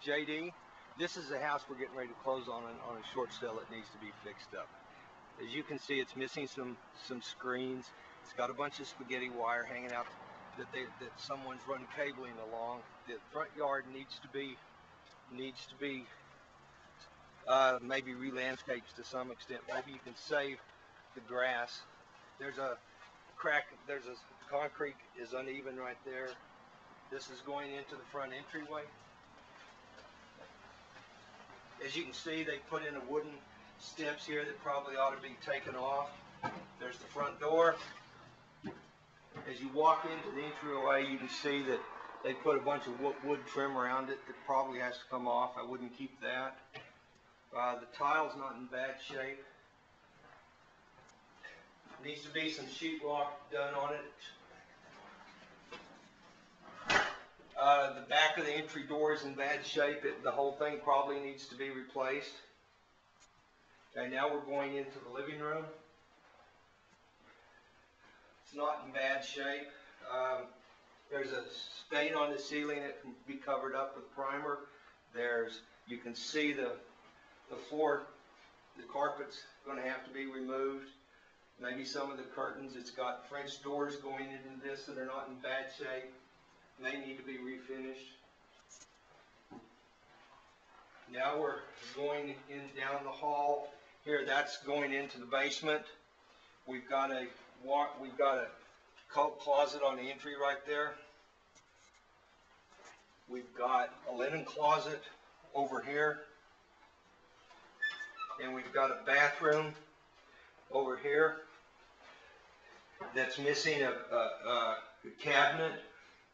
JD. This is a house we're getting ready to close on a short sale that needs to be fixed up. As you can see, it's missing some screens. It's got a bunch of spaghetti wire hanging out that someone's run cabling along. The front yard needs to be maybe re-landscaped to some extent. Maybe you can save the grass. There's a crack. Concrete is uneven right there. This is going into the front entryway. As you can see, they put in a wooden steps here that probably ought to be taken off. There's the front door. As you walk into the entryway, you can see that they put a bunch of wood trim around it that probably has to come off. I wouldn't keep that. The tile's not in bad shape. Needs to be some sheetrock done on it. The back of the entry door is in bad shape. The whole thing probably needs to be replaced. Okay, now we're going into the living room. It's not in bad shape. There's a stain on the ceiling that can be covered up with primer. You can see the floor, the carpet's going to have to be removed. Maybe some of the curtains. It's got French doors going into this that are not in bad shape. They need to be refinished. Now we're going in down the hall here. That's going into the basement. We've got a coat closet on the entry right there. We've got a linen closet over here, and we've got a bathroom over here that's missing a cabinet.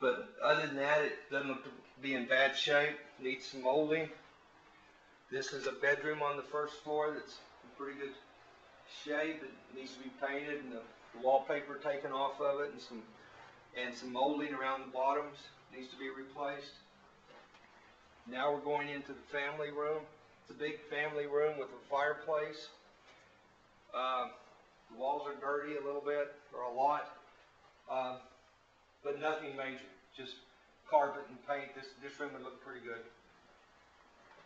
But other than that, it doesn't look to be in bad shape. Needs some molding. This is a bedroom on the first floor that's in pretty good shape. It needs to be painted and the wallpaper taken off of it, and some molding around the bottoms needs to be replaced. Now we're going into the family room. It's a big family room with a fireplace. The walls are dirty a little bit, or a lot. But nothing major, just carpet and paint. This room would look pretty good.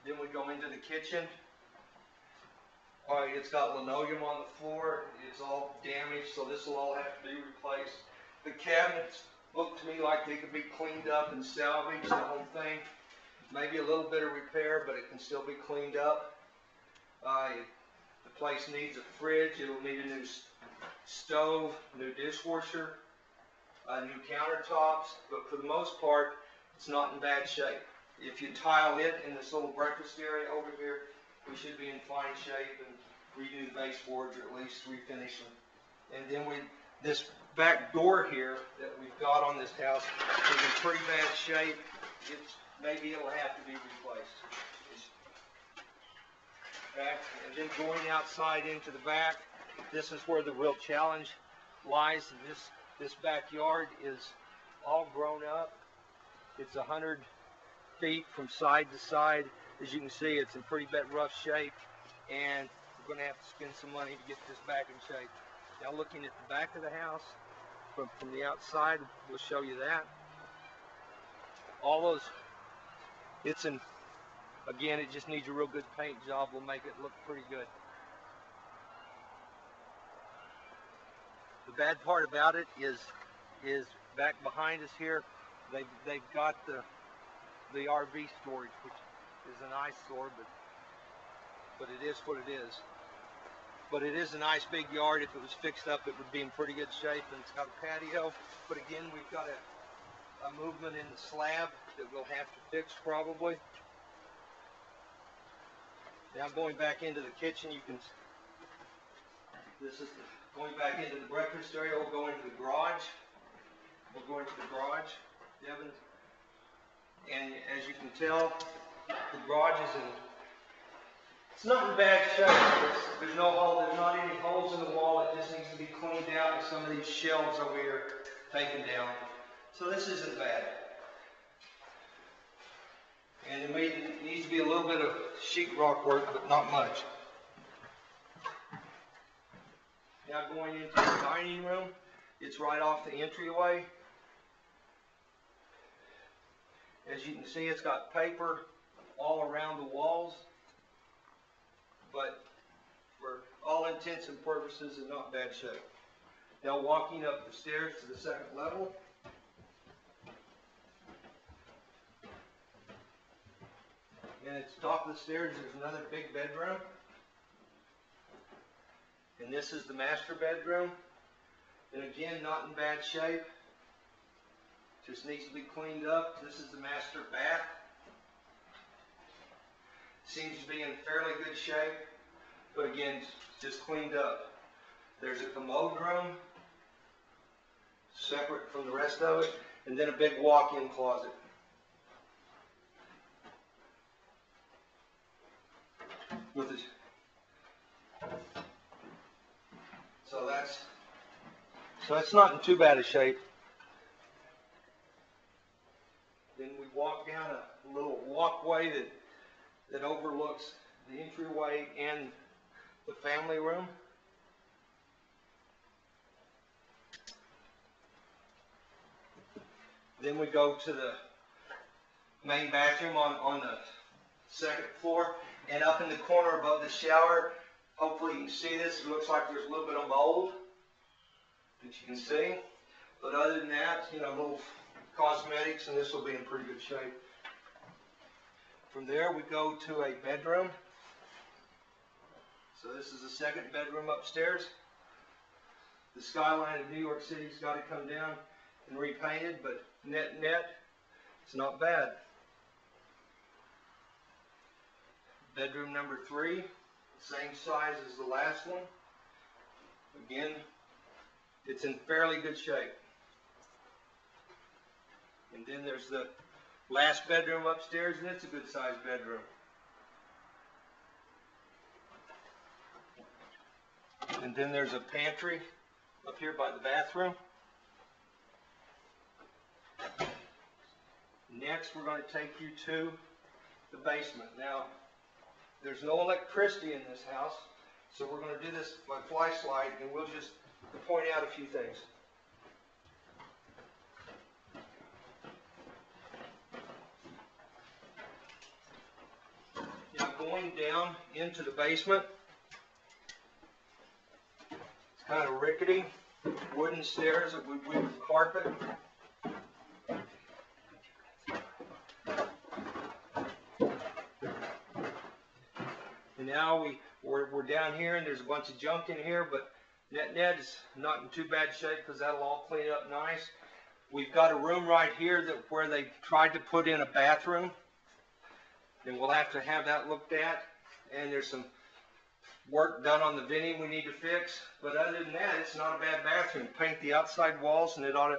Then we go into the kitchen. All right, it's got linoleum on the floor. It's all damaged, so this will all have to be replaced. The cabinets look to me like they could be cleaned up and salvaged, the whole thing. Maybe a little bit of repair, but it can still be cleaned up. The place needs a fridge. It'll need a new stove, new dishwasher, new countertops, but for the most part, it's not in bad shape. If you tile it in this little breakfast area over here, we should be in fine shape and redo the baseboards, or at least refinish them. And then this back door here that we've got on this house is in pretty bad shape. Maybe it'll have to be replaced. And then going outside into the back, this is where the real challenge lies. This backyard is all grown up. It's 100 feet from side to side. As you can see, it's in pretty rough shape, and we're going to have to spend some money to get this back in shape. Now looking at the back of the house from the outside, we'll show you that. All those, again, it just needs a real good paint job. We'll make it look pretty good. The bad part about it is back behind us here, they've got the RV storage, which is an eyesore, but it is what it is. But it is a nice big yard. If it was fixed up, it would be in pretty good shape, and it's got a patio. But again, we've got a movement in the slab that we'll have to fix probably. Now going back into the kitchen, going back into the breakfast area. We'll go into the garage. Devin. And as you can tell, the garage it's not in bad shape. There's not any holes in the wall. It just needs to be cleaned out, and some of these shelves over here taken down. So this isn't bad. And it needs to be a little bit of sheetrock work, but not much. Now going into the dining room, it's right off the entryway. As you can see, it's got paper all around the walls, but for all intents and purposes in not bad shape. Now walking up the stairs to the second level. And at the top of the stairs there's another big bedroom. And this is the master bedroom. And again, not in bad shape. Just needs to be cleaned up. This is the master bath. Seems to be in fairly good shape, but again, just cleaned up. There's a commode room, separate from the rest of it, and then a big walk-in closet. With it. So that's not in too bad a shape. Then we walk down a little walkway that overlooks the entryway and the family room. Then we go to the main bathroom on the second floor, and up in the corner above the shower, hopefully you can see this, it looks like there's a little bit of mold that you can see. But other than that, you know, little cosmetics, and this will be in pretty good shape. From there we go to a bedroom. So this is the second bedroom upstairs. The skyline of New York City's got to come down and repainted, but net, it's not bad. Bedroom number 3, same size as the last one. Again, it's in fairly good shape. And then there's the last bedroom upstairs, and it's a good sized bedroom. And then there's a pantry up here by the bathroom. Next, we're going to take you to the basement. Now, there's no electricity in this house, so we're going to do this by flashlight, and we'll just point out a few things. Now, going down into the basement, it's kind of rickety, wooden stairs that we with carpet. And now we're down here, and there's a bunch of junk in here, but net is not in too bad shape because that'll all clean up nice. We've got a room right here where they tried to put in a bathroom, and we'll have to have that looked at. And there's some work done on the venting we need to fix, but other than that, it's not a bad bathroom. Paint the outside walls, and it ought to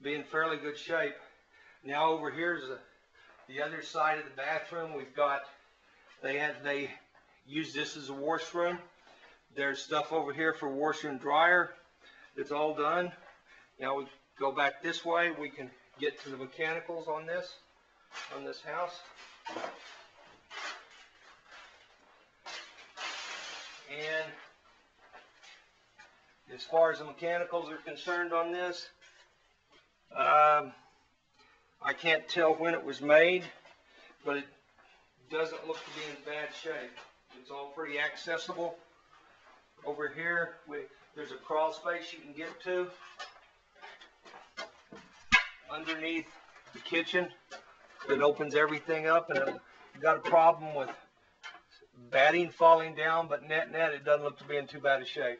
be in fairly good shape. Now over here is the other side of the bathroom. We've got they use this as a washroom. There's stuff over here for washer and dryer. It's all done. Now we go back this way. We can get to the mechanicals on this house. And as far as the mechanicals are concerned on this, I can't tell when it was made, but it doesn't look to be in bad shape. It's all pretty accessible. Over here, there's a crawl space you can get to underneath the kitchen that opens everything up, and I've got a problem with batting falling down, but net it doesn't look to be in too bad a shape.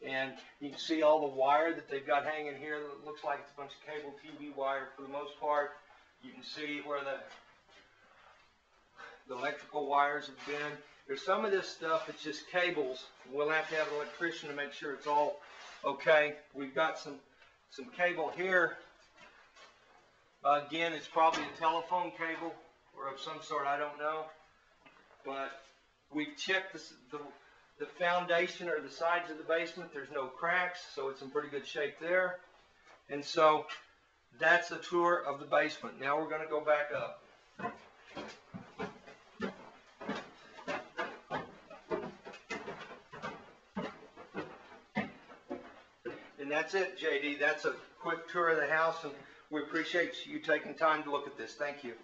And you can see all the wire that they've got hanging here. It looks like it's a bunch of cable TV wire for the most part. You can see where the electrical wires have been. There's some of this stuff that's just cables. We'll have to have an electrician to make sure it's all okay. We've got some cable here. Again, it's probably a telephone cable or of some sort, I don't know. But we've checked the foundation or the sides of the basement. There's no cracks, so it's in pretty good shape there. And so that's a tour of the basement. Now we're going to go back up. And that's it, JD. That's a quick tour of the house, and We appreciate you taking time to look at this. Thank you.